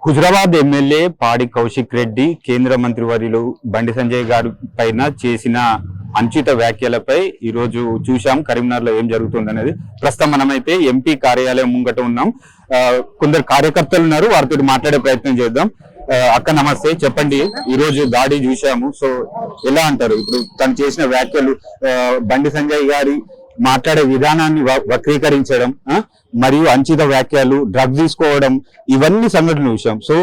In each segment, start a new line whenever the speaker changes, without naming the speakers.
Huzurabad MLA పాడి కౌశిక్ రెడ్డి కేంద్ర మంత్రివర్యులు బండి సంజయ్ గారి పైన చేసిన అంచిత వ్యాఖ్యలపై ఈ రోజు చూశాం కరీంనగర్ లో ఏం జరుగుతుంది అనేది. ప్రస్తుతం మనమైతే ఎంపీ కార్యాలయం ముంగట ఉన్నాం. కొందరు కార్యకర్తలు ఉన్నారు, వారితో మాట్లాడే ప్రయత్నం చేద్దాం. అక్క నమస్తే, చెప్పండి. ఈ రోజు దాడి చూశాము, సో ఎలా అంటారు? ఇప్పుడు తను చేసిన వ్యాఖ్యలు, బండి సంజయ్ గారి మాట్లాడే విధానాన్ని వక్రీకరించడం, మరియు అంచిత వ్యాఖ్యలు, డ్రగ్స్ తీసుకోవడం, ఇవన్నీ సంఘటనలు చూసాం. సో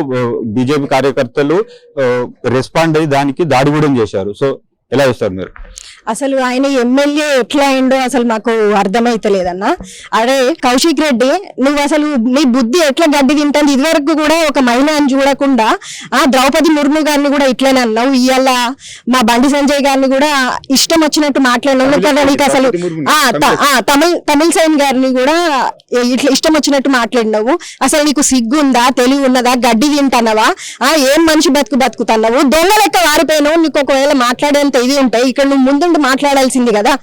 బీజేపీ కార్యకర్తలు రెస్పాండ్ అయ్యి దానికి దాడి కూడా చేశారు. సో ఎలా చేస్తారు మీరు?
అసలు ఆయన ఎమ్మెల్యే ఎట్లా అయిండో అసలు మాకు అర్థమైతలేదన్న. అరే కౌశిక్ రెడ్డి, నువ్వు అసలు నీ బుద్ధి ఎట్లా గడ్డి తింటుంది? ఇదివరకు కూడా ఒక మహిళను చూడకుండా ద్రౌపది ముర్ము గారిని కూడా ఇట్లనే అన్నావు. ఇవాళ మా బండి సంజయ్ గారిని కూడా ఇష్టం వచ్చినట్టు మాట్లాడినావు కదా. నీకు అసలు తమిళ సైన్ గారిని కూడా ఇట్లా ఇష్టం వచ్చినట్టు మాట్లాడినావు. అసలు నీకు సిగ్గు ఉందా, తెలివి ఉన్నదా? గడ్డి తింటున్నావా? ఏం మనిషి బతుకుతున్నావు? దొంగ లెక్క వారిపోయినావు. నీకు ఒకవేళ మాట్లాడేంత ఇది ఉంటాయి, ఇక్కడ నువ్వు ముందు మాట్లాడాల్సింది కదా.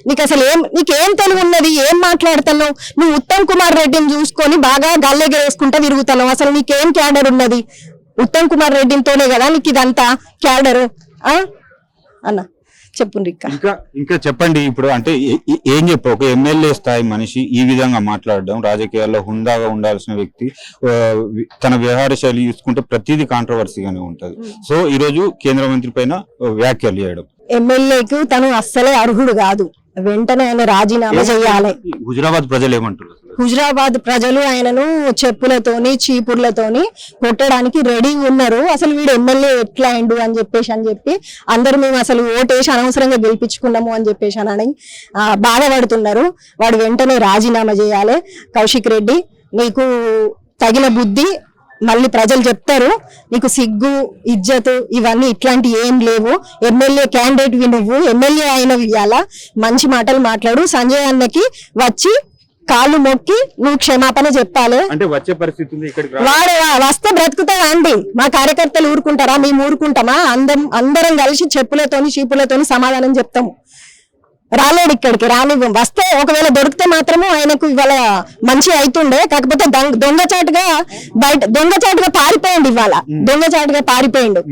నీకు అసలు నీకేం తెలివి ఉన్నది? ఏం మాట్లాడుతున్నావు? నువ్వు ఉత్తమ్ కుమార్ రెడ్డిని చూసుకొని బాగా గల్లెగరేసుకుంటా తిరుగుతున్నావు. అసలు నీకేం క్యాడర్ ఉన్నది? ఉత్తమ్ కుమార్ రెడ్డితోనే కదా నీకు ఇదంతా క్యాడర్ అన్న. చెప్పండి.
ఇంకా చెప్పండి. ఇప్పుడు అంటే ఏం చెప్పు, ఒక ఎమ్మెల్యే స్థాయి మనిషి ఈ విధంగా మాట్లాడడం, రాజకీయాల్లో హుందాగా ఉండాల్సిన వ్యక్తి తన వ్యవహార శైలి చూసుకుంటే ప్రతిదీ కాంట్రవర్సీగానే ఉంటది. సో ఈ రోజు కేంద్ర మంత్రి పైన వ్యాఖ్యలు చేయడం,
ఎమ్మెల్యేకు తను అస్సలే అర్హుడు కాదు. వెంటనే ఆయన రాజీనామా చేయాలి.
హుజరాబాద్ ప్రజలు ఏమంటారు?
హుజరాబాద్ ప్రజలు ఆయనను చెప్పులతోని చీపుర్లతోని కొట్టడానికి రెడీ ఉన్నారు. అసలు వీడు ఎమ్మెల్యే ఎట్లా అయిండు అని చెప్పి అందరూ మేము అసలు ఓటేసి అనవసరంగా గెలిపించుకున్నాము అని చెప్పేసి అని బాధపడుతున్నారు. వాడు వెంటనే రాజీనామా చేయాలి. కౌశిక్ రెడ్డి, నీకు తగిన బుద్ధి మళ్ళీ ప్రజలు చెప్తారు. నీకు సిగ్గు, ఇజ్జత్ ఇవన్నీ ఇట్లాంటి ఏం లేవు. ఎమ్మెల్యే క్యాండిడేట్ నువ్వు, ఎమ్మెల్యే అయినవి ఇవ్వాలా. మంచి మాటలు మాట్లాడు. సంజయ్ అన్నకి వచ్చి కాళ్ళు మొక్కి నువ్వు క్షమాపణ చెప్పాలి.
అంటే వచ్చే పరిస్థితి
వాడు వస్తే బ్రతుకుతావా అండి? మా కార్యకర్తలు ఊరుకుంటారా? మేము ఊరుకుంటామా? అందరం కలిసి చెప్పులతోని చీపులతోని సమాధానం చెప్తాము. రాలేడు ఇక్కడికి, రానివ్వం. వస్తే ఒకవేళ దొరికితే మాత్రము ఆయనకు ఇవాళ మంచి అవుతుండే. కాకపోతే దొంగచాటుగా పారిపోయిండు. ఇవాళ దొంగచాటుగా పారిపోయిండు.